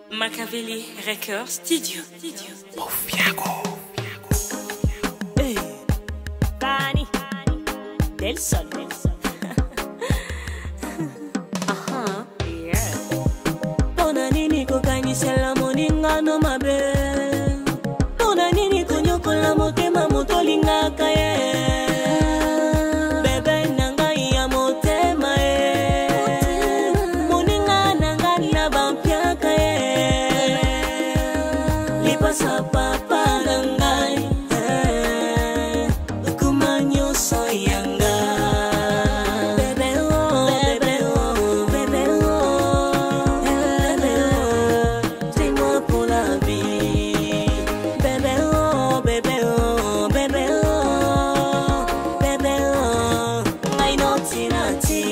Machiavelli Records Studio. Buffiago. Hey. Bani. Del Sol. Aha. Yeah. Tona nini kokanyisela moninga no mabe. Tona nini konyokola motema motolingaka ye. Bebe nanga ya motema ye. Moninga nanga na bampiaka ye. Lipasa papa nangai. Kumanyo soyanga. Bebe oh, bebe oh, bebe oh, bebe oh. Dis-moi pour la vie. Bebe oh, bebe oh, bebe oh, bebe oh. I know Tinati.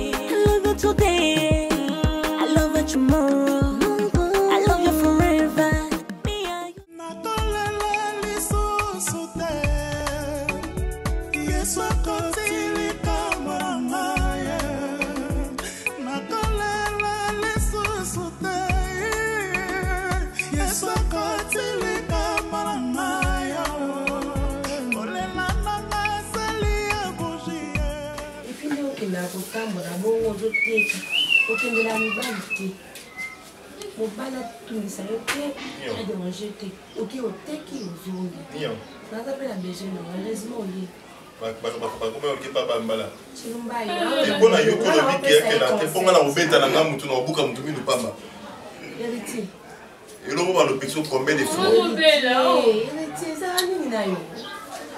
I love you today. I love you tomorrow. I love you forever. Me and you. Et puis nous qui n'a pas tant de bon autres aucun de la rivalité. Mon bala tout ça était à déranger té. OK au té qui au zone. Nion. Ça s'appelle la maison heureusement on est. Comment on pas bambala. C'est un bail. Et pour la yoko de biki que la te ponga na obeta na ngamu tu na obuka mutu minu pamba. Héritier. Et l'on va le pixo combien de fois. Héritier ça nini na yo.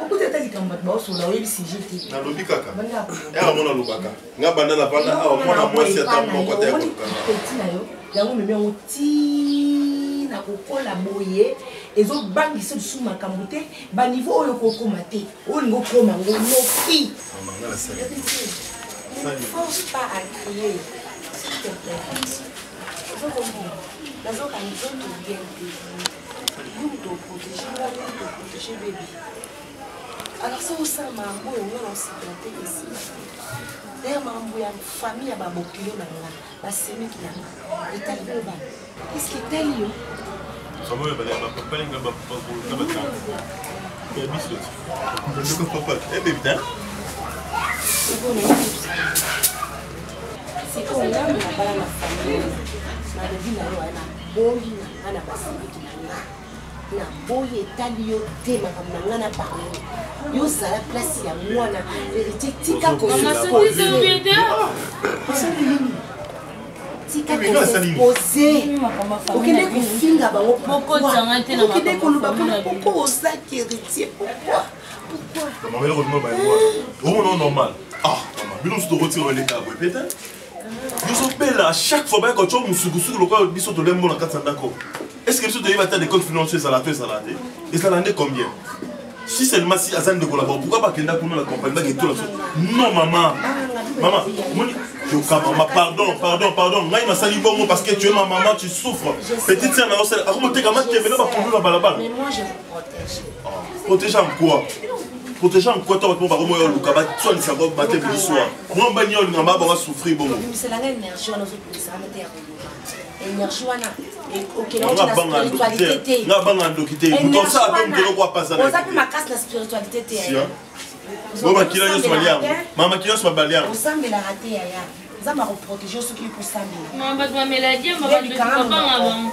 Okuta tali kamba ba so la webi si j'étais. Na lobi kaka. Banga. Ya mona lubaka. Nga banda na banda a mona mwasi ata moko te ko. Petit na yo. Yango meme on ti na kokola boye ezo bangisa sous makambo te ba niveau oyo kokoma te olingo koma ngo noki. Mama na sala. Ne force pas à crier, s'il te plaît. Je comprends. Dans un cas, nous sommes bien nous devons protéger bébé. Alors, ça aussi, mambo, on a aussi planté ici. D'ailleurs, mambo, il y a une famille à Babokio, la semi qui a. Et tel le bas. Qu'est-ce qui est tel yo? Ça va ba papa nga ba papa ko ba ta. Ya biso. Ndeko papa. Eh bébé ta. C'est qu'on aime la balle la famille. Na de vie na yo na boyi na basimi ki na boyi etalio te makamna na parler. Yo sala place ya mwana héritier tika ko poser. Tika ko poser. Okende ko finga bango poko tanga te na makambo. Okende ko luba poko osaki héritier pourquoi? Pourquoi? Maman le redemo ba moi. Oh non normal. Ah, maman, bino se retire les câbles peut-être. Yo so belle à chaque fois quand tu musukusu le quoi biso to lembo na katanda ko. Est-ce que biso to yeba ta école financière ça la fait ça la dé? Et ça l'année combien? Si seulement si Azan de collaborer, pourquoi pas kenda pour la compagnie qui tout la chose? Non maman. Maman, maman, pardon. Ngai ma sali bongo parce que tu es ma maman, tu souffres. Petite sœur na osel, ako te kama te vena ba kondu na balabala. Mais moi je vous protège. Protéger en quoi? Protéger en quoi toi pour ba mo yo luka ba tsoni sa ba te bi soir. Moi ba nyol ngamba ba souffrir bongo. C'est la énergie on a ça mettre énergie wana et OK on a spiritualité. Na banga ndokité. Pour ça a même de quoi passer. On s'appelle ma casse la spiritualité té. Maman qui l'a soigné. Maman qui l'a soigné. On semble la rater ya. Ça m'a protéger ce qui pour ça. Maman ba ma maladie, maman ba papa avant.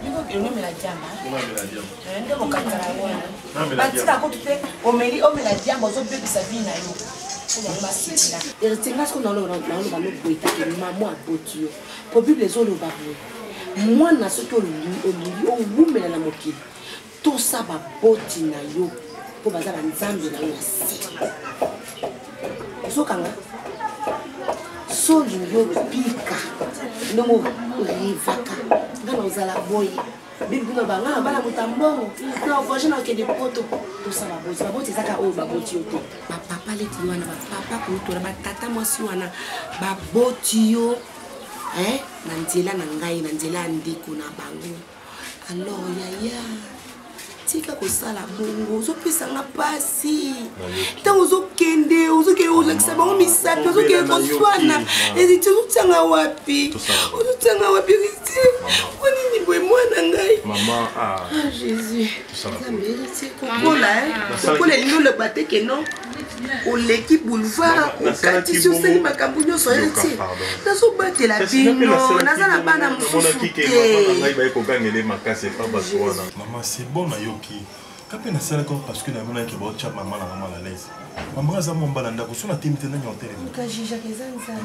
Il me la diamba. On a la diamba. Ndio mokatala wana. Batika ko tupe omeli la diamba zo pe sa vie na yo. On va passer là. Et retenez ce qu'on a là on va nous boiter que maman a botio. Pour bible les autres ba boy. Moi na ce que o wumela na mokili. Tout ça ba boti na yo. Po bazala nzambe na yo na. Zokanga. Soli yo pika. Nomo rivaka. Ngana uzala boy. Bibi kuna banga bana mutambo. Na voje na ke de poto. Tout ça ba boy. Ba boy zaka o ba boti yo to. Ba papa le tiwana ba papa ko to ba tata mwasi wana ba boti yo. Na nzela na ngai na nzela ndiko na bango. Alors yaya tika kosala bongo ozopesanga pasi ntango ozokende olakisa bango misapi ozokende koswana eziti ozotianga wapi riti wanini boye mwana ngai jésus kokola elingi oloba te keno oleki boulevard okatisi osali makambo nyonso ye ti nazobatela bino naza na bana mosusu te. Maman, c'est bon na yoki. Quand on a ça parce que la maman qui va au chat maman la maman à l'aise. Maman a mon balanda pour son intimité dans le téléphone. Et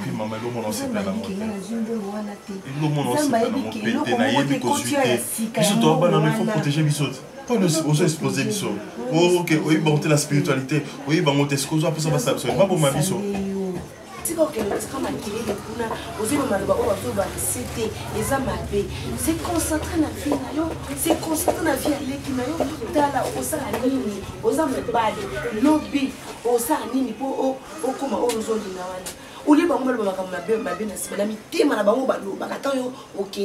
puis maman le monde sait pas la monter. Le monde sait pas la monter. Na yebi consulter. Biso to ba na il faut protéger biso. Pas nous exposer biso. OK, oui bon la spiritualité. Oui ba monter ce que ça pour ça ça. Pas pour ma biso. C'est concentré dans la vie, c'est concentré dans la vie à l'équipe. Tala osala nini, osama bali, lobby, osala nini po okoma ozoli na wana. Oli ba ngomba ba mabe na sima na mitema na bango balo bakata yo OK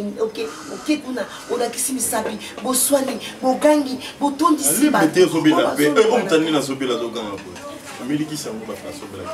kuna odakisi misabi, boswani, bogangi, botondisi ba. Mettez zobi la paix. On tani na zobi la doganga po. Miliki sango ba zobi la.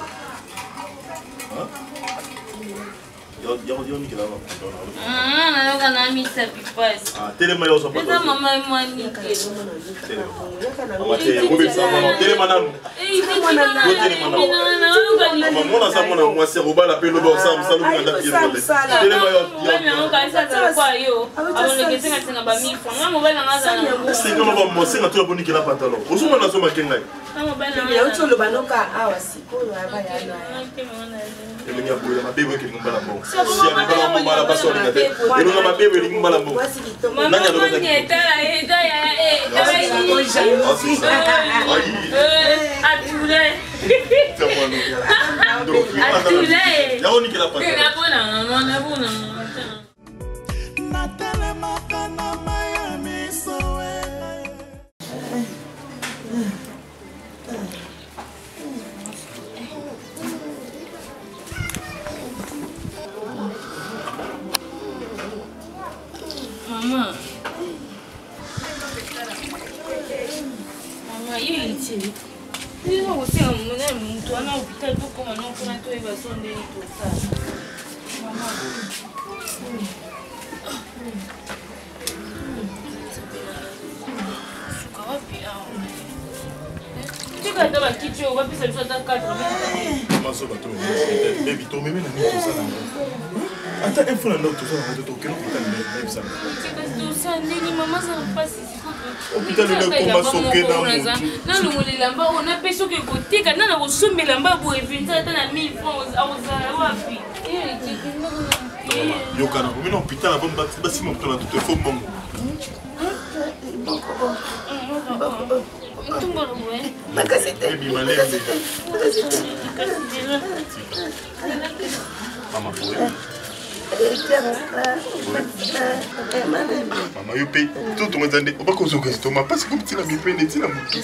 Maman, you pay tout ton attendez. On va causer au resto. Ma passe comme tu l'as mis peine et tu l'as monté.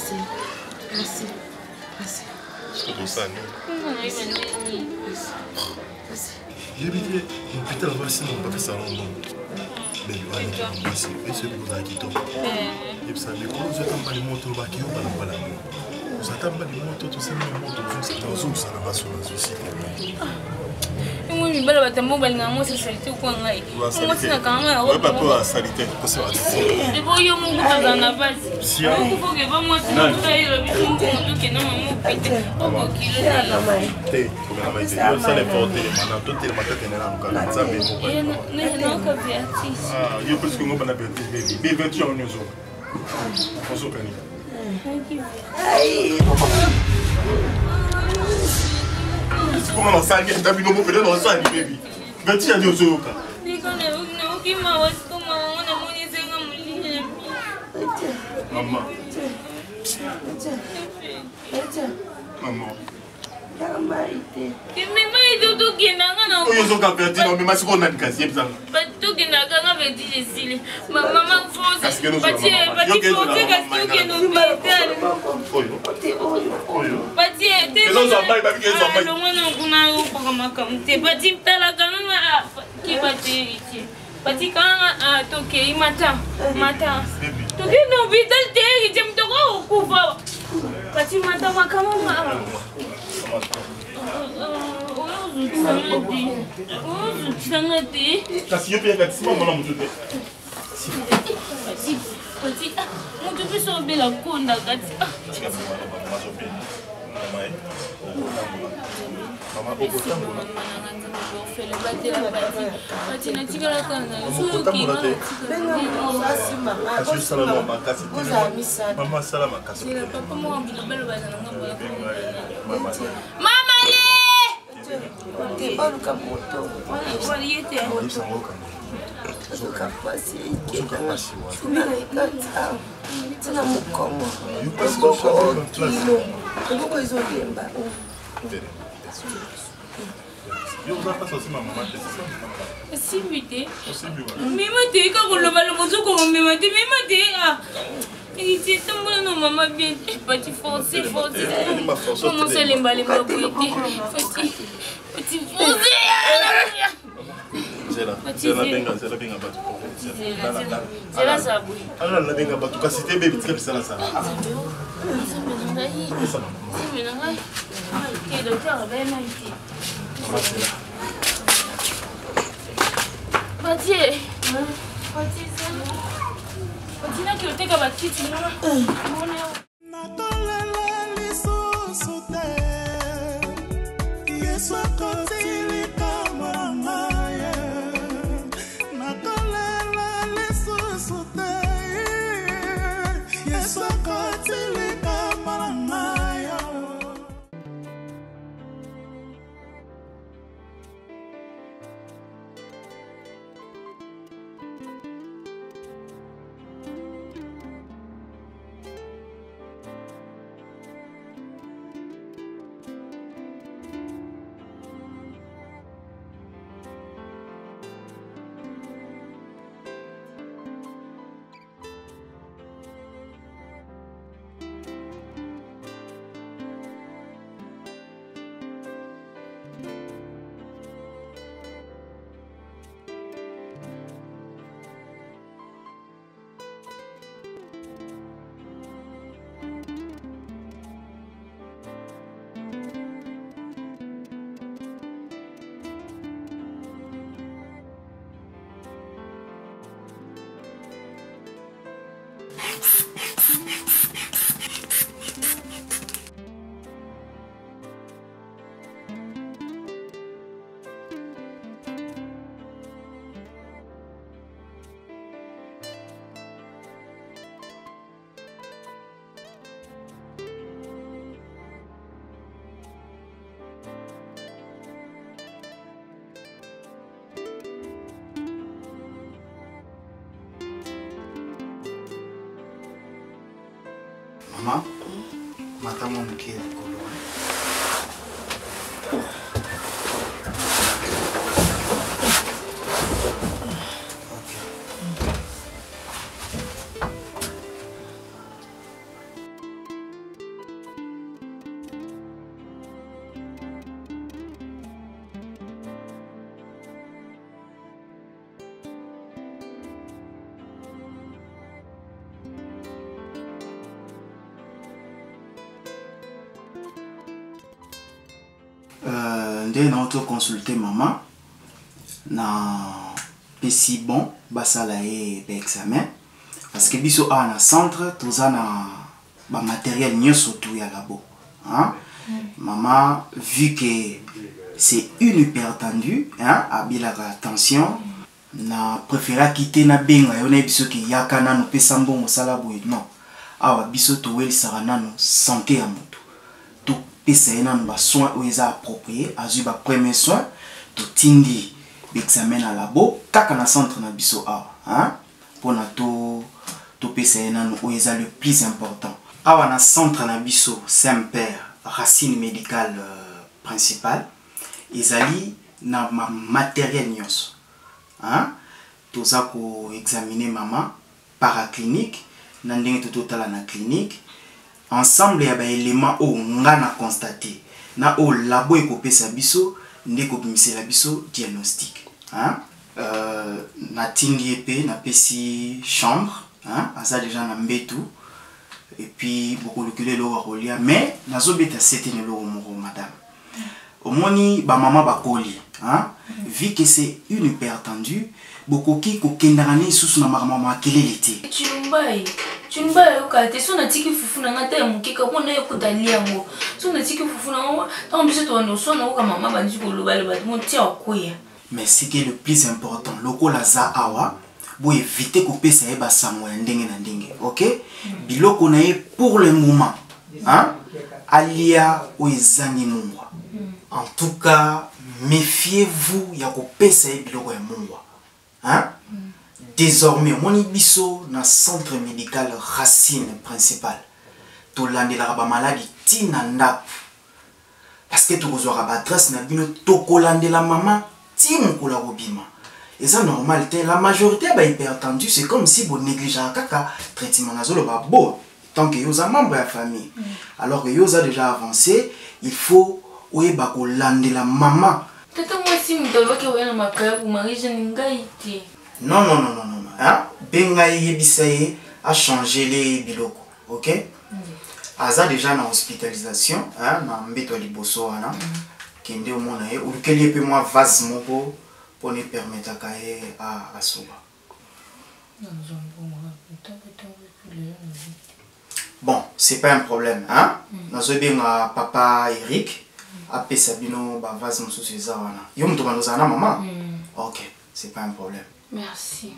Merci. C'est tout ça, non? J'ai dit, putain, on va essayer de pas faire ça longtemps. Mais on va aller ici. Et c'est pour ça qu'il tombe. Et puis ça, mais quand vous êtes en bas de moto, on va qui on va là. Vous êtes en bas de moto, tout ça, mais moto, c'est un zoom, ça va sur la société. Moi, je vais te montrer que c'est salité ou quoi. Moi, c'est quand même. Ouais, papa, salité. C'est vrai. Je vois yo mon gars dans la base. Si. Il faut que va moi travailler le bison pour que non maman pété. Oh, qui le té. Ça les porter les manas, tout est matin tenir en cas. Ça mais mon papa. Non, que Béatrice. Ah, yo parce que moi pas Béatrice baby. Baby tu en nous. On se connaît. Aïe. Comment on s'en vient d'habiter nos peut-être on s'en baby. Mais tu as dit aux autres. Maman. Maman. Pati kanga toke mata. Toke no vital te jam to ko kufa. Pati mata makama ma. Sangati. Kasi yo pia kati mama na mutute. Pati mutu so bela konda kati. Mama okotambola. Mama salama kasi. Mama le. Maman, matin mon pied est coloré. Dès notre consulté maman, na pesi bon basala e examen parce que biso a na centre toza na ba matériel nyonso tout ya labo, hein? Maman vu que c'est une hypertendue, hein, abilaka attention na préféra quitter na benga yona biso ki yakana no pesa mbongo sala boy non awa biso to wel sarana no santé ya moto pesa ena no ba soins oeza approprié azu ba premier soin to tindi l'examen à labo kaka na centre na biso awa, hein, pona to pesa ena no oeza le plus important awa na centre na biso Saint-Père racine médicale principale ezali na matériel nyonso, hein, toza ko examiner maman paraclinique na ndenge totala na clinique ensemble ya ba éléments o ngana constaté na o labo ekopesa biso ndeko bimisela biso diagnostic, hein, natingi épée, na pesi chambre, hein, aza déjà na mbetu. Et puis beaucoup de culé l'eau à rolia, mais nazo beta c'était ne l'eau moro madame. Au moni ba maman ba koli, hein, vu que c'est une hypertendue, beaucoup qui kokendarani sous na maman quelle était. Chumbai ukate so na tiki fufu na ngata ya mukeka kona yo kutalia ngo. So na tiki fufu na ngo, tant biso to no so na uka mama banji ko lobale ba mo tia okuya. Mais ce qui est le plus important, loko la za awa, pour éviter couper ça eba samwa ndenge na ndenge, OK? Biloko na pour le moment, hein? Alia ou ezangi mungwa. En tout cas, méfiez-vous ya couper ça biloko ya mungwa. Hein? Désormais, mon ibiso na centre médical racine principal. To landela ba maladie tina ndap. Parce que tu kozwa ba adresse na bino to kolandela maman ti mukula robima. Et ça normal, la majorité ba hypertendu, c'est comme si vous négligez kaka traitement nazolo ba bo tant que yoza membre de la famille. Alors que yoza déjà avancé, il faut oyeba ko landela maman. Tata moi si mutolo ke wena makaya ku marije ningaiti. Non, non, non, non, non. Hein? Bengaï Yebisaye a changé les biloko. Ok? Aza déjà dans hospitalisation. Hein? Na mbeto liboso wana. Kende au monde ou lequel est moi vase moko pour ne permettre à soba. Bon, c'est pas un problème. Hein? Nous avons bien papa Eric. Après Sabino, ba vase mon souci ça wana. Yo mto manozana maman. Ok, c'est pas un problème. Merci.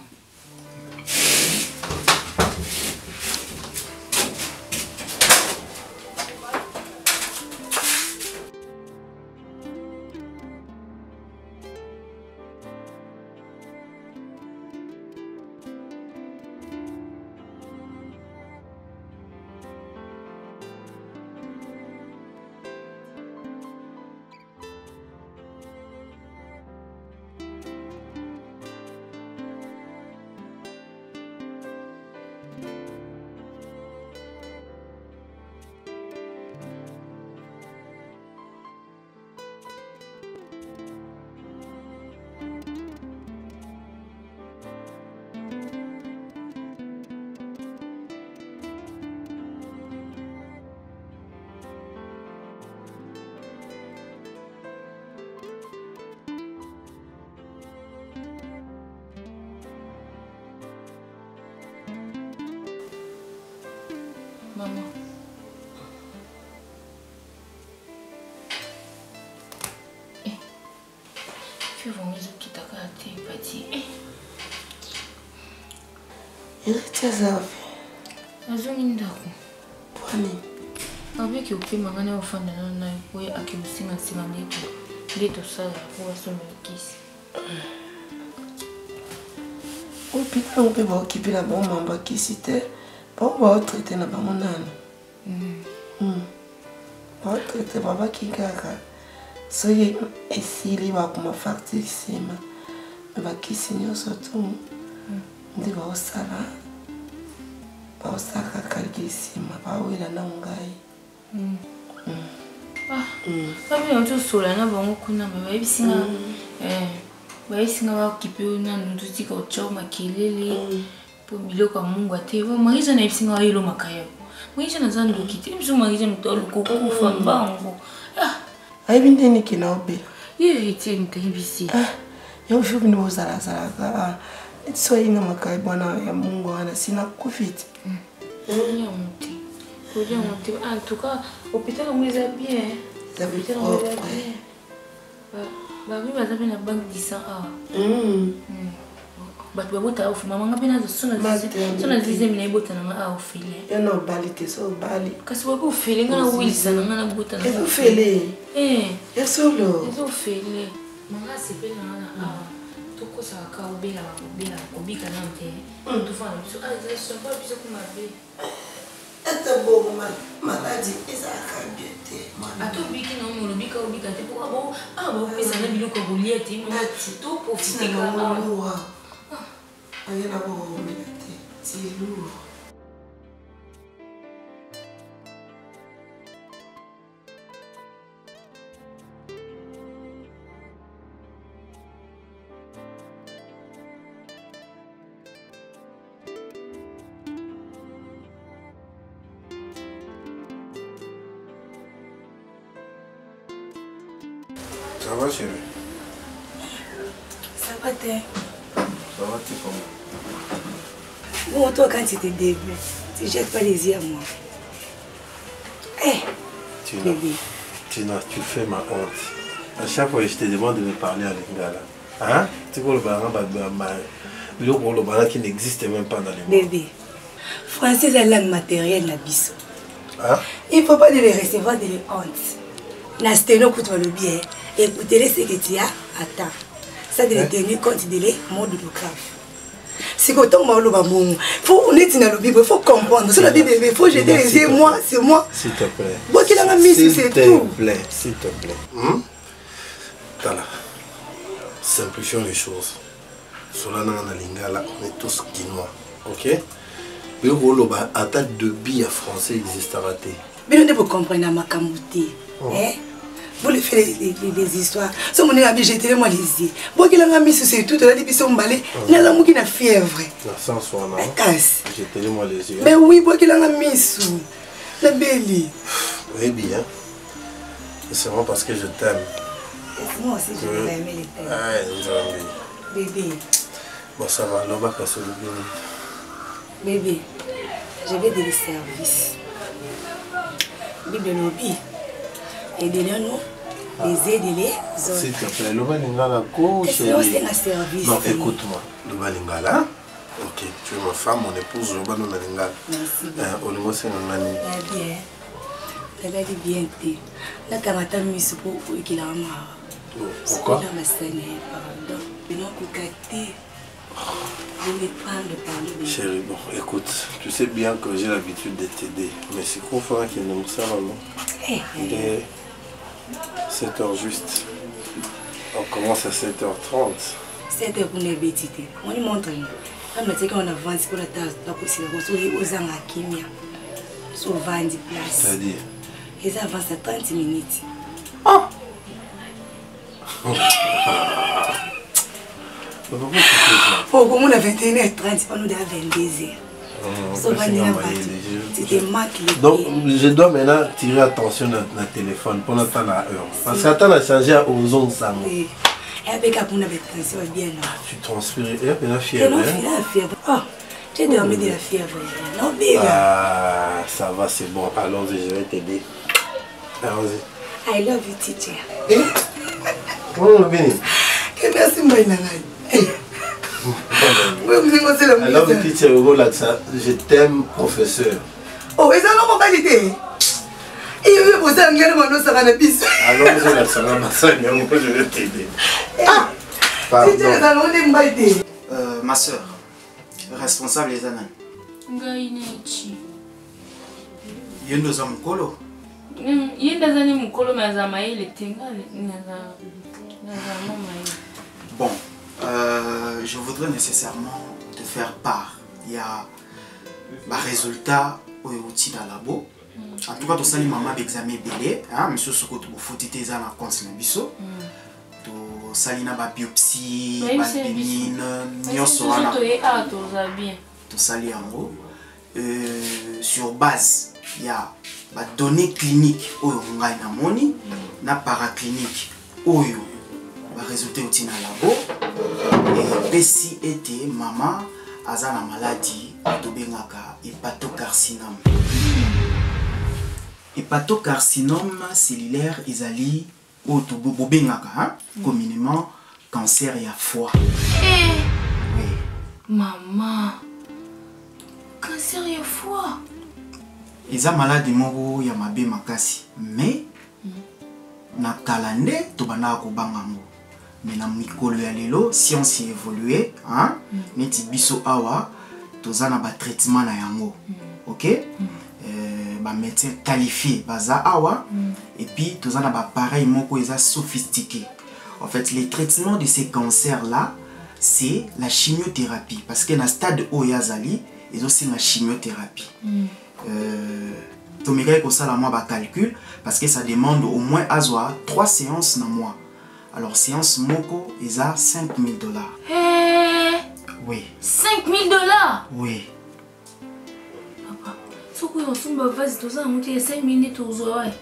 Maman. Fais vos maisons qui t'a gâté, petit. Il était ça. Azumindako. Pwani. Avec au pays mangane au fond de la naïe pour y acquérir ndeto sala pour assumer kiss. Au pays on peut voir qui peut la bombe en bas qui c'était. Pas voir traiter na ba monana. Pas traiter baba qui kaka. Soye esili ba kuma facture sima. Ba kisinyo surtout. Ndi ba osala. Ba osaka kalgisima ba wela na ngai. Babi on tout sola na bango kuna ba bisinga ba bisinga ba kipe na nduti ko choma kelele po biloko mungu ate ba marija na bisinga wa yelo makaya. Marija na zando kiti mso marija mtolo kokufa mbango. Ai bindeni kina obe. Ye ite mtahibisi. Yo shubi ni bozala zala. It's why inga makai bwana ya mungu ana sina kufiti. Onya muti. Onya muti. En tout cas, hôpital on les a bien. Hôpital on les a bien. Ba mi baza na bank 10 ans. But we bota off mama ngapi nazo sona zize mina ibota na off ile. Ya no bali te so bali. Kasi we ku feel ngana Wilson ngana bota na. Ezo fele. Ya solo. Ezo fele. Manga sipe na toko sa ka obela obika na nte. Tu fana biso za so pa biso kuma be. Ata bobo maladi ezaka biete. Ato biki na mo lobika obika te po abo abo pesa na biloko boliete mo to profiter ka na. Ayena bobo milete. C'est lourd. va chérie? Ça va, t'es. Ça va, t'es comment? Bon, toi, quand tu te débutes, tu ne jettes pas les yeux à moi. Tina, Tina, tu fais ma honte. À chaque fois que je te demande de me parler à Lingala, hein? Tu vois le balana qui n'existe même pas dans les mots. Bébé, français c'est la langue matérielle na biso. Hein? Il ne faut pas de les recevoir de les honte. Na sténo écoute le bien. Écoutez ce que tu as, attends. Ça de tenir compte de les mots de l'ocrave. C'est que tant que il faut honnête dans la Bible, il faut comprendre. Sur la Bible, il faut jeter les yeux, moi, c'est moi. S'il te plaît. Bon, qu'il a mis, c'est tout. S'il te plaît. Tala, simplifions les choses. Solana na Lingala, on est tous guinois, ok? Mais au attaque de billes français existera. Mais nous devons comprendre ma camouté. Vous le faites les histoires. Si on a jeté moi les yeux. Bon, qu'il a mis c'est tout. La division emballée. Il a l'amour qui a fièvre. La sans soin, jeté moi les yeux. Mais oui, bon, qu'il a mis sous la belle. Oui, bien. C'est vraiment parce que je t'aime. Moi aussi, je vais aimer les thèmes. Ah, bébé. Bon, ça va, l'on va casser le bien. Bébé, je vais des services. Bible lobby. Aidez-nous, les aider les autres. S'il te plaît, le Balingala, go, chérie. Non, écoute-moi. Le Balingala, ok, tu es ma femme, mon épouse, le Balingala. Merci. Au niveau, c'est un ami. Bien. La gars dit bien. La camarade mis pour qu'il a marre. Pourquoi? Pardon. Mais non, je vais prendre parler. Chérie, bon, écoute, tu sais bien que j'ai l'habitude de t'aider. Mais c'est qu'on fera qu'il nous ça, non? Il est 7h juste. On commence à 7h30. 7h pour les bêtises. On y montre. On a dit qu'on avance pour la tasse. Donc, c'est aux Angakim. Souvent, des places. C'est-à-dire? Ils avancent à 30 minutes. Oh! Oh, comme on a 21h30, on nous a 22h. Donc, je dois maintenant tirer attention à notre téléphone pendant temps à heure. Parce que temps a changé aux ondes ça. Tu transpires et la fièvre. Oh, tu as dormi de la fièvre. Non, bébé. Ah, ça va, c'est bon. Allons-y, je vais t'aider. Allons-y. I love you, teacher. Merci, alors, le teacher, je t'aime, professeur. Oh, et ça, non, pas l'idée. Il y a eu pour ça, il y a eu ça, alors, je vais t'aider. Ma soeur, responsable des ananas. Yendo za mkolo? Yenda zani mkolo mazama ile tenga Bon, je voudrais nécessairement te faire part. Il y a un résultat au outil dans la labo. En tout cas, tu as maman d'examen belé, monsieur Sokoto pour foutre ça dans compte na biso. Tu salina ba biopsie, ba bénigne, nyonso wana. Tu sali yango. Sur base, il y a des données cliniques oyo ngai na moni na paraclinique oyo ba résultat outil na labo et pesi était maman aza na maladie to bengaka hépatocarcinome. Hépatocarcinome cellulaire ezali oyo to bengaka communément cancer ya foie. Oui. Maman, cancer ya foie. Eza maladie moko ya mabe makasi mais na kalande to bana ko bangango mais na mikolo ya lelo science évolué neti biso awa tozana ba traitement na yango. OK, ba médecin qualifié baza awa et puis tozana ba pareil moko eza sophistiqué. En fait, les traitements de ces cancers là, c'est la chimiothérapie parce que na stade oyazali ils aussi la chimiothérapie. Toméga ko sala moi ba calcul parce que ça demande au moins à 3 séances dans mois. Alors séance moko ils a $5,000. Oui. $5,000. Oui. Papa, ce que on sumba vas to ça monter 5 minutes aux oreilles.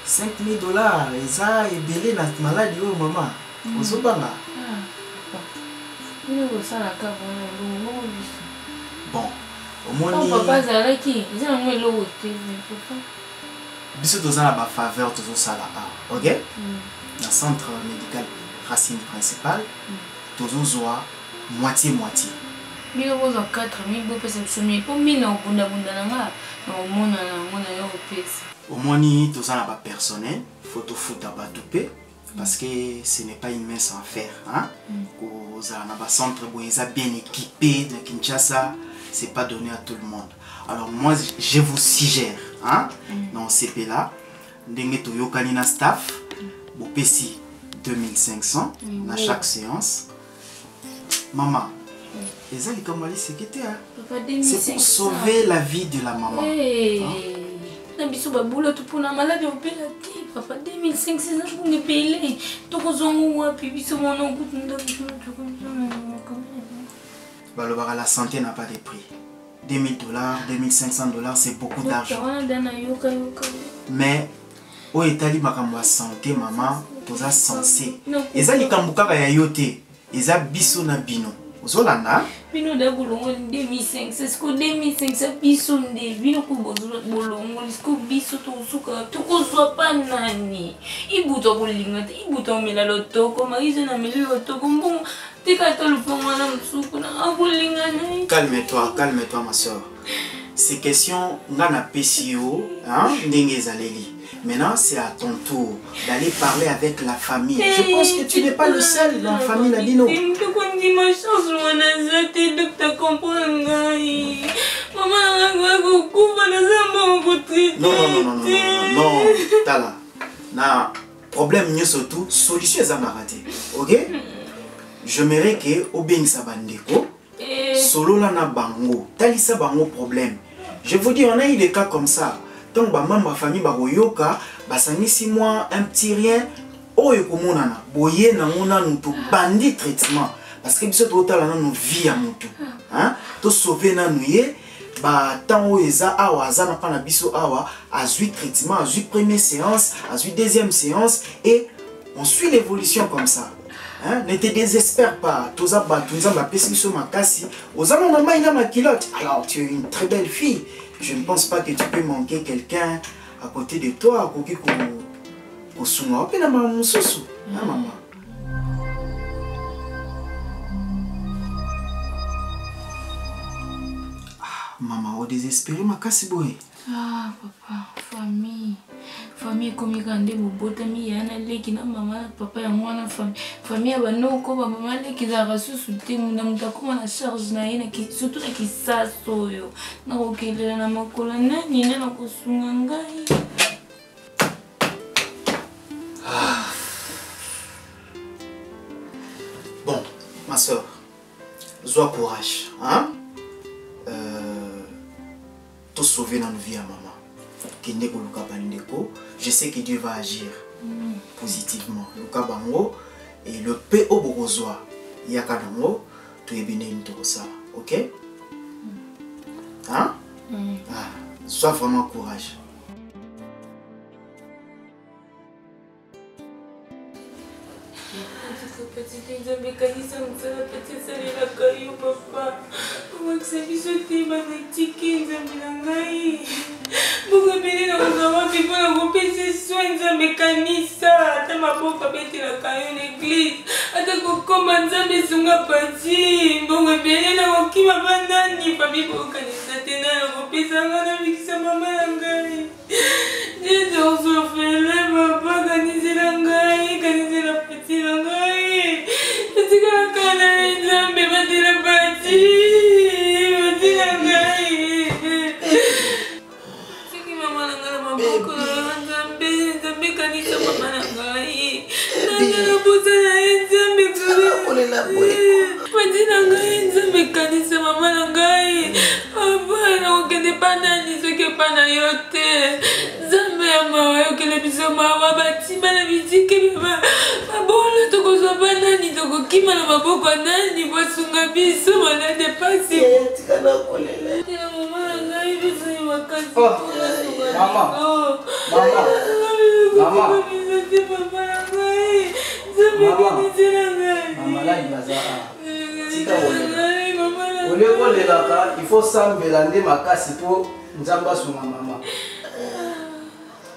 $5000 eza ebele na maladi oyo mama ozobanga. Il est ça la cave, bon omoni papa azalaki eza nango eloko te biso toza na bafaveur tozosala awa ok na centre médical Racine principale tozozwa moitié bino bozwa 4000 bopesa biso mie mpo mina obundabunda nanga na omona nango na yo opesa omoni toza na bapersonnel faut tofuta bato mpe parce que ce n'est pas une mince affaire hein kozala na bacentre boye eza bien équipé na Kinshasa c'est pas donné à tout le monde. Alors moi je vous suggère hein dans CP là ndenge toyokani na staff bopesi 2500 na chaque séance. Maman eza likambo ali secrétaire c'est pour sauver la vie de la maman. Na biso babula tupona malade opela te papa 2500 pour ne payer tokozongo wapi biso mona okutunda balobaka la santé n'a pas de prix. $2000, $2500 c'est beaucoup d'argent. Mais au etali makambo ya santé maman toza censé eza likambo kaka ya yo te eza biso na bino ozolanda bino da bolongo 2500 c'est que 2500 biso nde bino ko bolongo lisko biso to suka to ko soit pas nani ibuto bolinga te ibuto mela lotoko maize na meli lotoko mbongo tika to lupongo na msuku na abolinga na calme-toi ma soeur ces questions ngana pesio hein ndenge ezaleli. Maintenant, c'est à ton tour d'aller parler avec la famille. Je pense que tu n'es pas le seul dans la famille Labino. Non, Tala. Na problème ni surtout solution est raté. OK? J'aimerais que Obeng Sabandeko solo la na bango. Talisa bango problème. Je vous dis on a eu des cas comme ça. Donc ma famille baroyoka basangisi moi un petit rien oyo komonana boye na ngona nuto bandit traitement parce que biso totala na no vie ya mutu hein to sauver na nuye ba temps oyo eza awa azana pa na biso awa azui traitement azui première séance azui deuxième séance et on suit l'évolution comme ça. Hein? Ne te désespère pas. Toza ba pesi biso makasi ozana na mai na makilote. Alors tu es une très belle fille. Je ne pense pas que tu peux manquer quelqu'un à côté de toi, à côté de Sunga. Tu es maman. Maman, au désespéré, ma casse boy. Ah, papa, famille comme il grandit au botami, il y a un lait qui n'a maman, papa et moi, la famille, bah non, comme maman, qui a reçu sous tes mounams, comme la charge, qui surtout qui s'assoit, n'a aucun de la macolana, ni n'a pas sounganga. Bon, ma soeur, sois courage, hein? Tout sauver dans nos vies à maman. Je sais que Dieu va agir positivement. Luka bango et le PO Borozoa Yakanango, tu es béni tout ça, ok? Hein? Sois vraiment courage. Petite mécanisme, petite salle la caillou, papa. Comment que c'est bisoté, ma petite Nzambilangai. Beaucoup de gens ont vu pour la groupe ces soins de mécanisme. Attends ma pauvre bête la caillou l'église. Attends comment Nzambi sunga parti. Beaucoup de gens qui m'a bandani. Famille pour canisa tena la groupe sangana avec sa maman langai. J'ai donc souffert le papa canisa langai, canisa la petite langai. C'est comme quand on a une jambe, mais tu l'as bâti, tu l'as gagné. C'est que maman n'a pas beaucoup de jambe, jambe canisa maman n'a gagné. N'a pas posé la jambe que on est là pour. Petit n'a gagné jambe canisa maman n'a gagné. Papa n'a aucun banane, ce que pas n'a yoté. Jambe à moi, que le bisou m'a bâti, mais la musique est pas bonne. Toko banani toko kima na maboko nani bosunga biso malade pasi tikana kolela ya mama ngai biso makasi mama Maman. Maman là il va ça. Tika olela il faut sambela nde makasi po nzamba sunga mama.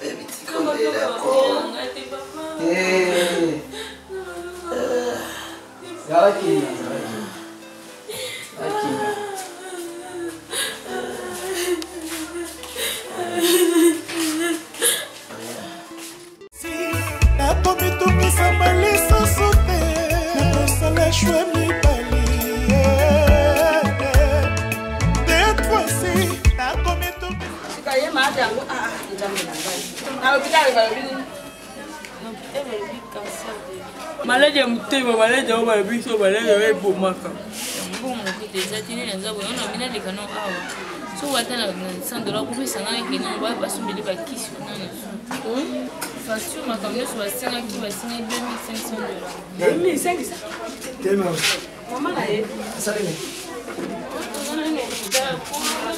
Baby tika olela ko. Zaki. nakomitungisa malisoso te nakosala shwe mibali detwasi malade ya motema malade yango baya biso malade yango ebomaka yango mokuta eza tini na nzabo yango na mina lekano awa so wata na $100 kopesanga ekene basombeli bakisi nana facture makambo nyonso basengaki basenga $2500 Mama na ye.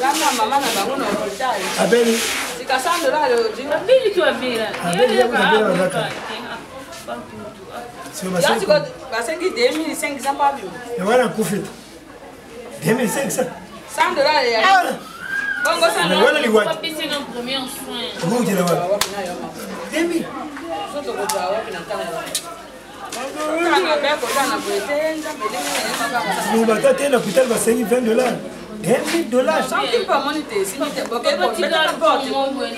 Lama mama na bango na hospitali. abeli Sika $100 abeli tu abela Yasi ko basengi 2500 pa bio. wana kufita 2500 $100 ya. Bongo sana. wana ni wapi papisi na premier soin ngojela wapi demi Soto ko za wapi na tanga. Tanga beko tanga kuetenza medeni nous bata tena kutal basengi $20 $10,000 Some people money te sinite boke ko petit beta gars porte. pour moi na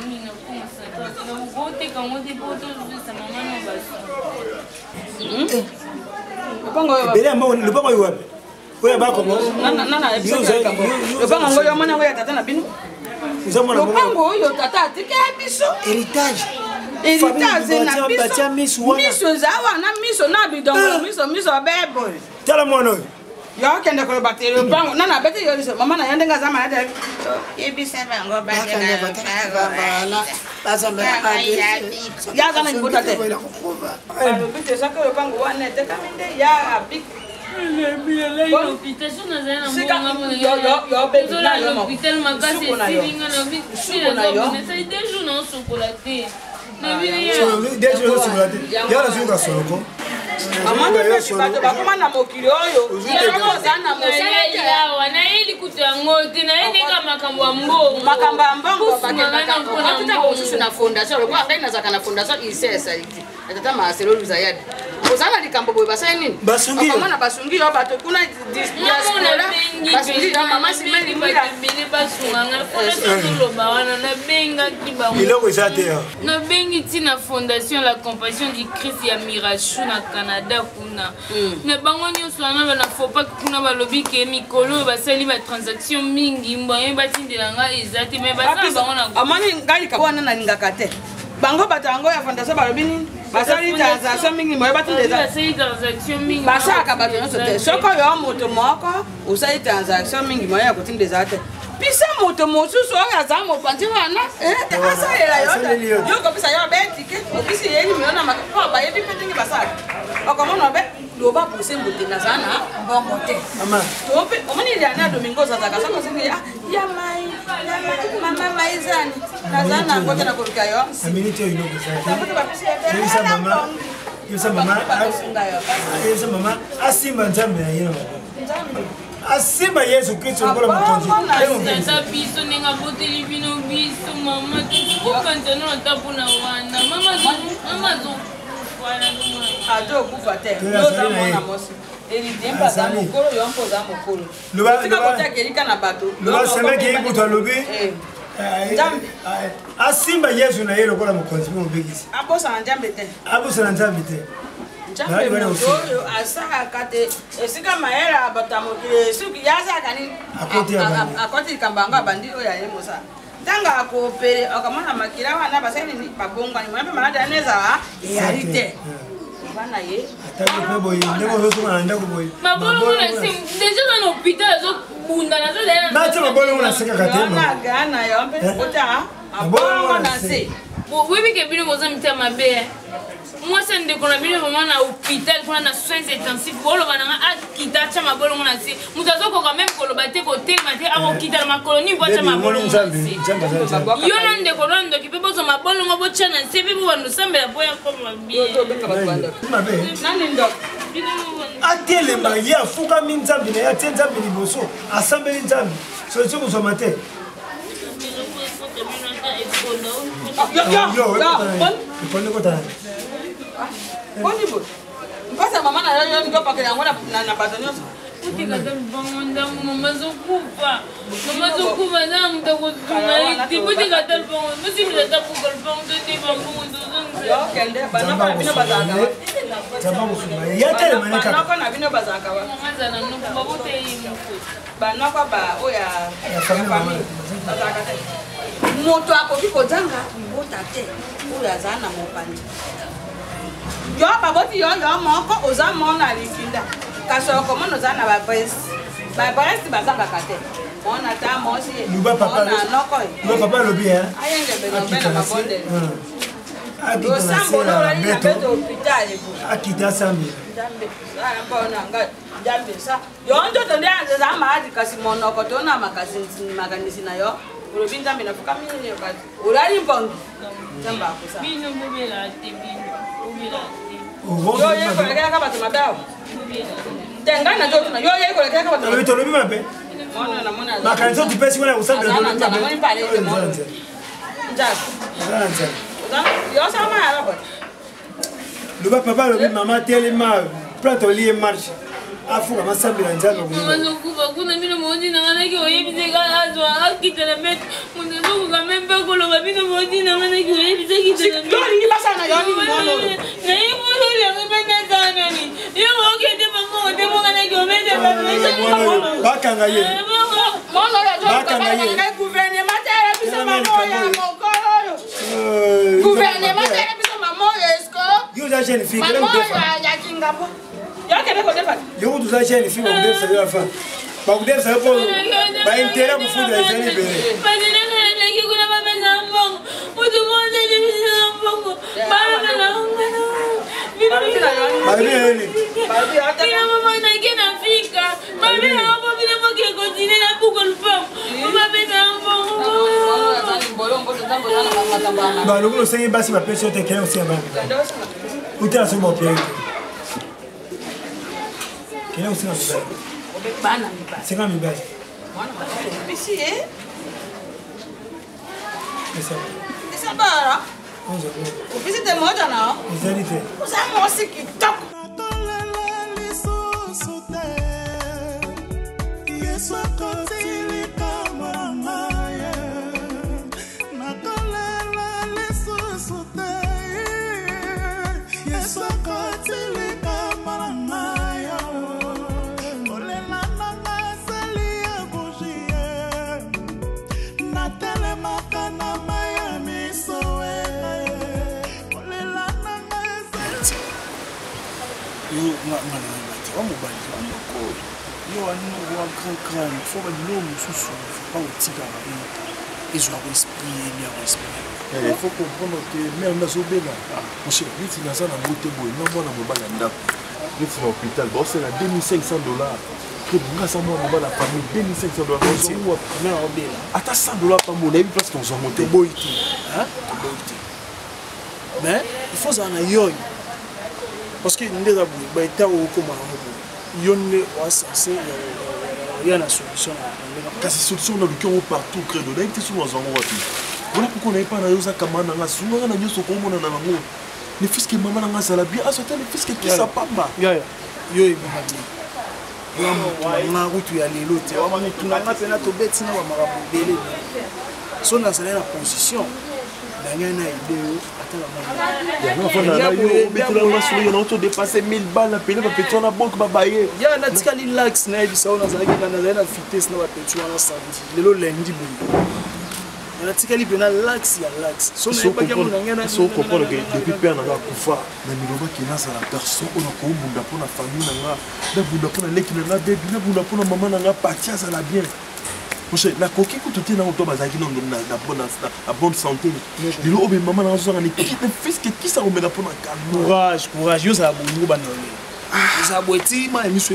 nini na pour ça quand on dépose ça maman non basi Bongo yo. bele ambao lupango yuwapi wewe bako mo Nana episode kambo. Lopango ngoyo mwana ngoya tata na bino. uzamona Lopango oyo tata atike biso. héritage Héritage na batia biso. misu wana Miso zawa na miso na bidongo miso bebo. tala mwana oyo Yo kende ko bateri lopango nana bete yo biso mama na yende ngaza mala de. Ebisa bango bate na. Ya kana ngota te. Bite saka lopango wana te kamende ya abik. l'hôpital na zana mbonga yo l'hôpital makasi silinga na biso na sai des jours na chocolat na bile déjà chocolat ya la suka soloko Amanda pesi bato bakoma na mokili oyo. na eli kutu yango te na eli ka makambo ya mbongo Makambo ya mbongo bakendaka Hatuta kuhusu na fondation kwa ngai nazaka na fondation isesa iti tata maselo luzayadi ozana likambo boye basai nini basungi Mama basungi yo bato kuna diaspora basungi yo mama simeli mira bele basunganga fondation toloba wana nabengaki bango iloko eza te nabengi ntina fondation la compassion du Christ ya Mirachu na Canada kuna na bango nyonso wana bana faut pas kuna balobi ke mikolo basali ba transaction mingi mboye batindela nga eza te mais basala bango na amani ngai ka wana na lingaka te bango bato yango ya fondation balobi nini basali transaction mingi moye batindela basali transaction mingi basalaka bato nyonso te soko yo moto moko osali transaction mingi moye ya kotindela te bisa moto mosusu oyo aza mopanzi wana asalela yo kopesa yo betike okisi yeni miyona mako bayebi mpe ndenge basalaka okomona be loba buse mbote naza na mbongo te tope omoni liana domingo ozazaka soko osengi ya mai mama maizani naza na ngote na koluka yo aminiti oyo iloko eza te yebisa mama asimba nzambe na ye na asimba yesu kristo lokola mokonzi tata biso ndenge aboteli bino biso mama okanzano ata mpona wana mama azokwana azokufa te yoza mwana mosi elidemba aza mokolo yo mpo oza mokolo tika kotaka elika na bato loba semeki ekutu alobi asimba yesu na ye lokola mokonzi mpo mobekisi abosana nzambe te abosana nzambe te nzambe moto oyo asalaka te esika mayele ya bato ya mokili soki yazalaka nini akoti likambo yango abandi oyo aye mosala ntango akoopere okamona makila wana basali nini babongwani moya mpe maladi wana ezala eyali te bana ye ataki mpe boye ndenge ozosonga na ndako boye mabolongo na se deja na hôpital azobunda natia mabolongo na se kaka te gana yo mpe kota mabolongo na se oyebike bino boza mitema mabe mwasi ndeko na bino vraiment na hôpital kuna na soins intensifs boloba nanga akita atya mabolongo na se moto azokoka meme koloba te kotelema te akokita na makolo nini po atya mabolongo na se yo na ndeko na ndoki mpe bozwa mabolongo bolongo bochana sebi bwando sambela boya koma bien nani ndo atelema ye afukami nzambi na ye atie nzambi liboso asambeli nzambi soki kozwama te eponi kotana mpasa mama na yo ndio pakela yango na bato nyonso utika talbango ndangu mama zokufa na mutakozuma iti utika talbango musimila tapuka lubango tote bambungu tozongza okende banako na bino bazaka zamba kosuma ye atelema ne kaka banako na bino bazaka ba mazana nuku babote yimuku banako ba oya famille bazaka te moto akoki kozanga mbota te oyo azala na mopanzi yo baboti yo moko oza mona lifinda kasi okomona oza na babresi bazangaka te mona ta mosi luba papa alobi ayengebelombe na mabondele akita sambi yo nzoto nde eza maadi kasi monoko tona makanisi na yo olobi nzambe nafuka minene kati olali mpongi nzambe akosa bino bobela te bino bobela te yo yekolekelaka bato mabe awa tenga na nzotuna yo yekolekelaka bato mabe tolobi mabe makanisi otupesi wana kosambela namoni mpale ete mono njaka yo sama yala bota luba papa alobi mama telema plate olie marche afuka masambela nzambe mazokufa kuna bino mondi nanganaki oyebiseka azwa akitela mete moto azokoka mempe koloba bino mondi nanganaki oyebisa kitela nayebololiango penazanani yo okende bango te monganaki omete bakanga ye gouvernement tere biso mamoya mokolo oyo gouvernement tere biso mamoya esko yo za jeune fille mamoya ya kingabo yakende kodefa yo tuza jeune fille bakudefisa yo afa bakudefisa yo po baintere kufuda ezali bere bazineneleki kuna bapesa mbongo mutu monde libisa mbongo babenangana bina mama nake nafika babina apo bina moke kontine na buko lupango bapesa mbongo balokolo osengi basi bapesi yo te kele osenga bana utala soki bapia te kele osenga mibali senga mibali isabara ofisite moja nao ezali te oza mosi kitoko wa mobali wa moko yo wani wa grand crâne fo ba lo mususu pa otika ba ezwa ko esprit ni a respect il faut comprendre que mère nazobela monsieur vite na sana mote boy no mona mobala ndako vite na hôpital bon c'est la $2500 que grâce à moi mobala famille $2500 c'est moi mère obela ata $100 par mois na place qu'on soit monté boy ti hein boy ti mais il faut ça na yo parce que nous avons été au commun. Yonne wa censé il y a une solution. Kasi solution na lukion partout credo. Na été souvent en roi. Voilà pourquoi on n'est pas na yosa kamana na souvent na nyoso ko mona na ngo. Le fils que maman na sala bien a sauté le fils que qui sa pamba. Ya ya. Yo e bimabi. Na route ya lelo te. Wa mani tunanga pena to beti na wa marabu bele. So na sala na position. Daniel na idée on a dépassé 1000 balles, on a payé la banque. Il y a un petit lax, on a une vitesse, on a payé la santé. Le lundi, on a un petit lax, il y a lax. Il faut comprendre que depuis que on a Koufa, on a la personne, on a pour la famille, on a pour la maman, on a parti à la bien. La coquille que tu es dans le bonne santé. Le haut, maman, on a un fils qui s'est remis pour la calme. Courage, courage, vous avez un bon vous avez un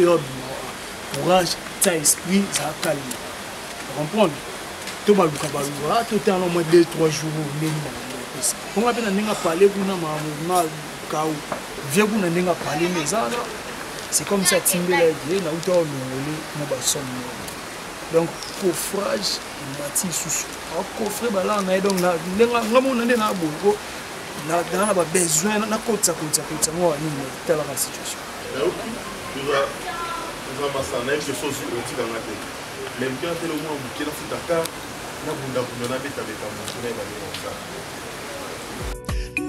bon courage, tu as esprit, ça a calme. Tu comprends? Tu vas le faire, tu es en moins 2-3 jours. pesa. Konga pe na ndinga parler kuna ma kau. Vieux kuna ndinga parler mais ça c'est comme ça timbela dit na uta olongoli na ba somme. Donc coffrage mati susu. Coffre bala na donc na ndinga ngamo ndé na bongo na dans ba besoin na kotsa moi ni telle la situation. Tu vas masana quelque chose aussi dans la tête. Même quand tu es au moins bouquet la futaka na bunda na beta beta monsuna ba ni ça.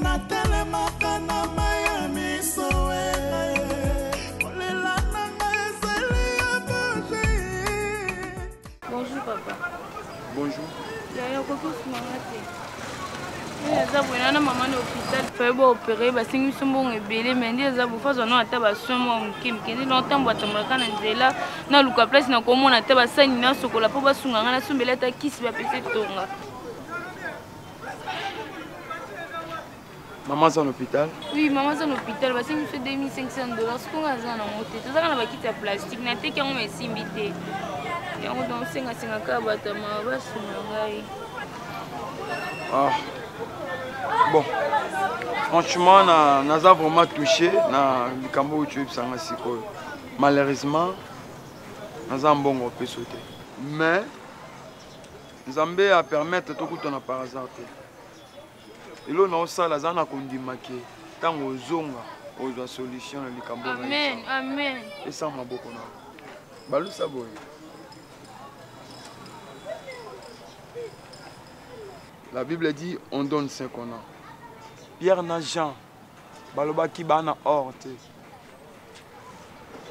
Na tele makana Miami soe. Bonjour papa. Bonjour. Il y a beaucoup de malades. Maman à l'hôpital, fait opérer, c'est une somme belé, mais il y a des fois on a taba somme qui me longtemps boîte à mon canadela, na luka place na comme on a taba sanina sokola pour basunga na sombela ta kiss va passer tonga. Maman est à l'hôpital? Oui, maman est à l'hôpital, parce qu'il me fait $2500. Ce qu'on a dans mon tête, tout ça on va quitter plastique, na te qui on me simbité. Et on donne 5 ka bata ma basunga. Ah. Bon, franchement, on a vraiment touché dans le Cambodge. Malheureusement, nous avons un bon peu sauté. Mais, nous avons permettre tout ce qu'on a par hasard. Et là, nous avons dit que tant que nous avons une solution dans le Cambodge. Amen, amen. Et ça m'a beaucoup. Balou Saboy. La Bible dit on donne ce qu'on a. Pierre n'a Jean, baloba ki bana orte.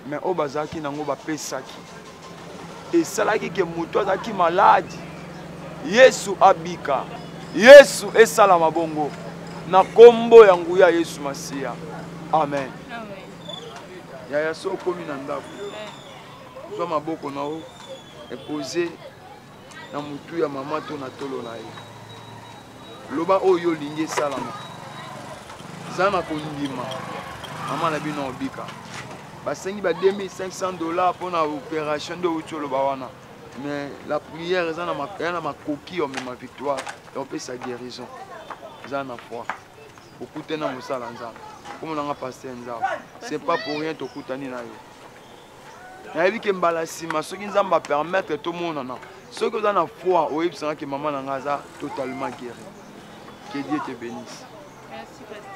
Mais au bazaki nango ba pesaki. Et salaki ke muto azaki malade. Yesu abika. Yesu esala mabongo. Na kombo ya nguya Yesu Masia. Amen. Amen. Ya so komi na ndako. Zo maboko na o e poser na mutu ya mama to na tolo na ye. Loba oyo lingi salama. Zama kondima. Maman na bino obika. Basengi ba $2500 pour na opération de utolo bawana. Mais la prière zana ma coquille o ma victoire et on peut sa guérison. Zana foi. Okute na musala nzana. Comme on a passé nzana. C'est pas pour rien to kutani na yo. Na yebi ke mbala sima soki nzamba permettre tout le monde na. Soki za na foi o yebisanga ke maman na ngaza totalement guéri. Que Dieu te bénisse. Merci, pasteur.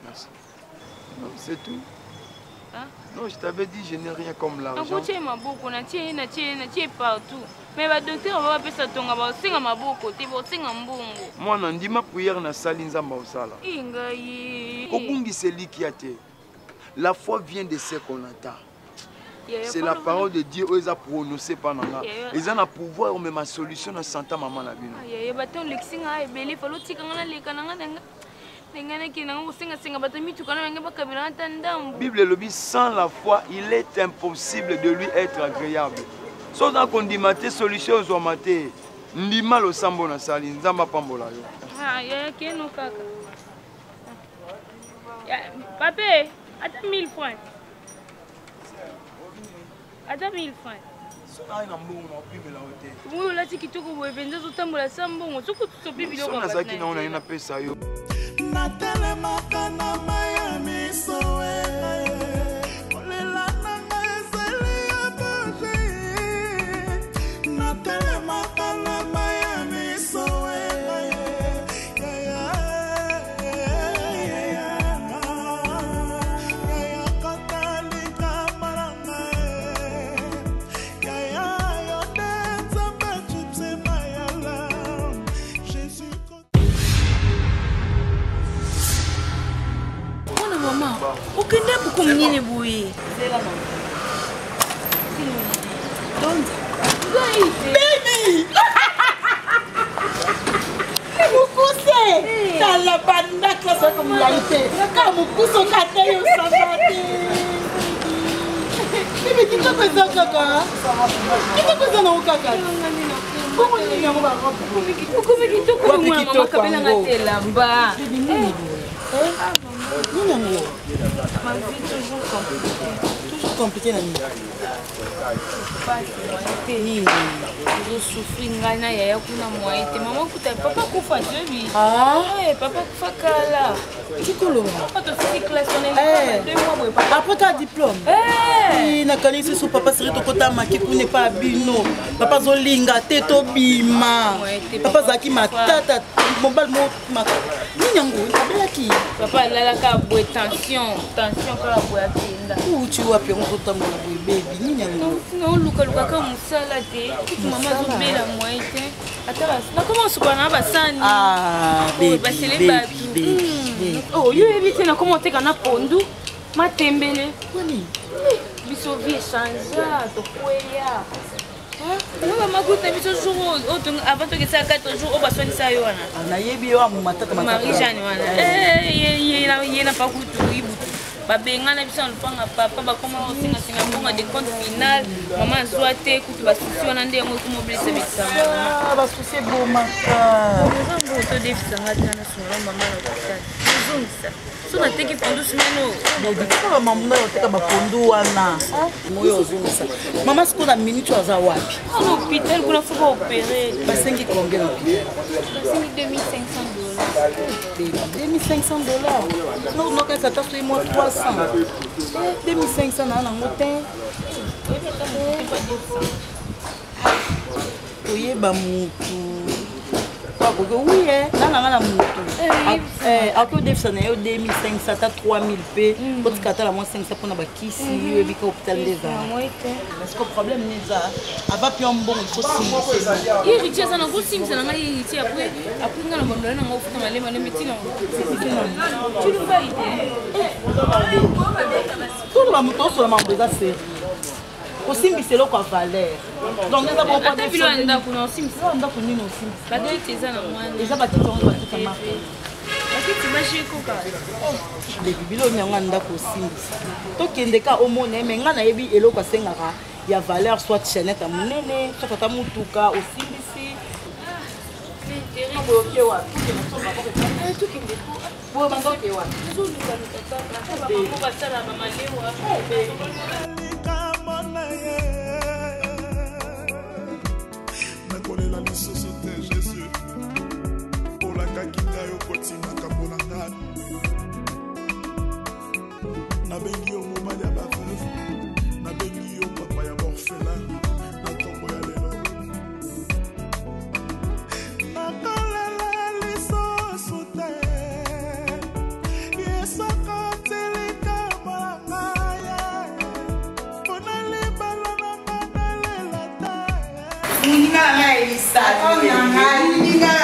Merci. Non, c'est tout. Hein? Non, je t'avais dit, je n'ai rien comme l'argent. On ma beaucoup, on a partout. Mais le docteur va pas ça tomber, va singa ma beaucoup, tu vas singa mbongo. Moi, on dit ma prière na sali nzamba osala. Ingayi. Kobungi c'est lui qui a été. La foi vient de ce qu'on attend. C'est la parole de Dieu qui a prononcé par nous. Ils ont le pouvoir de ma solution dans Santa Maman la vie. Bible le dit, sans la foi, il est impossible de lui être agréable. Sauf dans qu'on dit maté solution aux maté. Ndima lo sambo na sali nzamba pambola yo. Ah, ya keno kaka. Pape, attends 1000 francs. Attends 1000 francs. Vous là tu kitoko boye benza zotambola sambongo soko tusopi biloko na zaki na ona pesa yo. Na telema kana Miami soe. Olela nanga ezeli abaje. Na telema kana Miami soe. Ukende bukumnyine buyi. Baby! Mukuse! Tala banda klasa comme laite. Ka mukuso kateyo sabati. Bibi kito pesa kaka. Kito pesa na ukaka. Como ni nyango ba ko. Ukumi kitoko mwa mama kabela ngatela mba. Non, non, non. Ma vie toujours compliquée. Toujours compliqué na nini? Je souffre ngana ya kuna moite. Maman kuta papa kufa jebi. Papa kufa kala. Tikolo. Papa to fini classe on est 2 mois boy papa. Après ta diplôme. Na kanisi so papa seri to kota maki kune pa bino. Papa zo linga te to bima. Papa zaki matata mobile mo maka. Ninyango abelaki. Papa lala ka boy tension kala boy atinda. Uchi wapi ngo tambola boy baby ninyango. Non luka ka musala te. Maman zo bela moite. Atala na comment se connait ba sani. Baby. Oh, yo evite na comment te kana pondu. Matembele. Kwani? Biso vie changea to kweya. On va goûter biso jour avant que ça 4 jours on va soigner ça yo wana. Na yebi yo amu matata matata. Marie Jeanne wana. Yena pa kutu ibutu. Babengana biso lupanga papa ba comment singa bonga de compte final. Maman zoate kutu ba souci wana nde ngo kumobiliser bisanga. Ba souci bomaka. Ngo to defisa ngati na sura mama na kutata. Zungisa. Suna teki pondu simeno. Ndikika mamuna yoteka bapondu wana. Moyo zungisa. Mama siku na minute waza wapi? Au hôpital kuna faut opérer. Basengi combien l'hôpital? Basengi $2,500. $2,500. Non, quand ça t'a fait moi 300. 2,500 na ngotin. Oyeba mutu. Oui, na mutu. Ako defisa na yo 2,500 ta 3,000 pe. Quand tu as la moins 500 pour na bakisi, yo bika hôpital déjà. Parce que problème n'est ça. Ava pi bon il faut simplifier. Il retient ça na go simplifier na ngai ti après ngana bondo na ngo futa malema na médecine. Tu le valides. Tout le monde sur la mambo ça c'est. Osimbiselo kwa valeur. Donc neza bon pas de bilo anda kuna osimbiselo anda kuna nino osimbiselo. Ba de teza na mwana. Eza ba teza on ba teza mape. Akiti bashi koka. Le bilo nyanga anda ko osimbiselo. To kende ka omone me ngana yebi eloko asengaka ya valeur soit chaînette à munene, soit tata mutuka osimbisi. Terrible wa. Tout qui me pour mando ke wa. Tout le monde tata. Ba ba sala mama lewa. nakolela lisusu te Jésus olakaki ngai okoti makambo na ngai nabengi yo mobali ya baveuve nabengi yo papa ya borphelin na ntongo ya lelo nakolela lisusu te yesaka telekama na ngai mpona libala na manalela te Ninga na Elisa. Ninga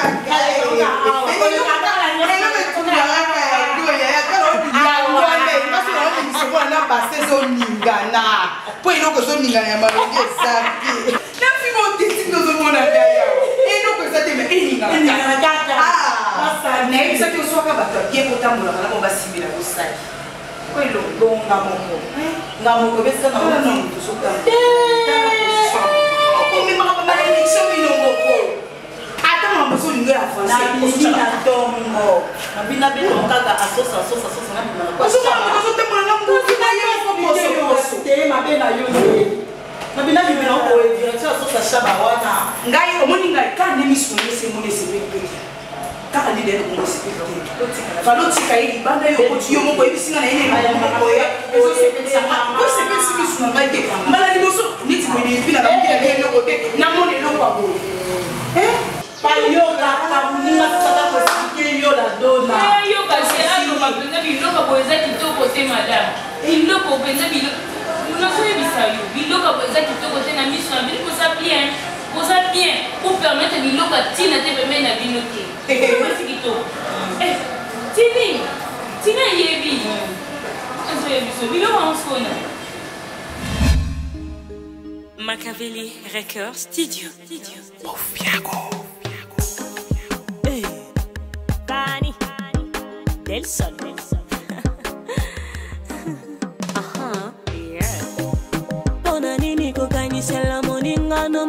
pour permettre de l'eau à Tina de me mettre à binoter. Tina yebi. Machiavelli Records Studio. Hey. Cani del Sol. Pona nini kokanyisela moninga no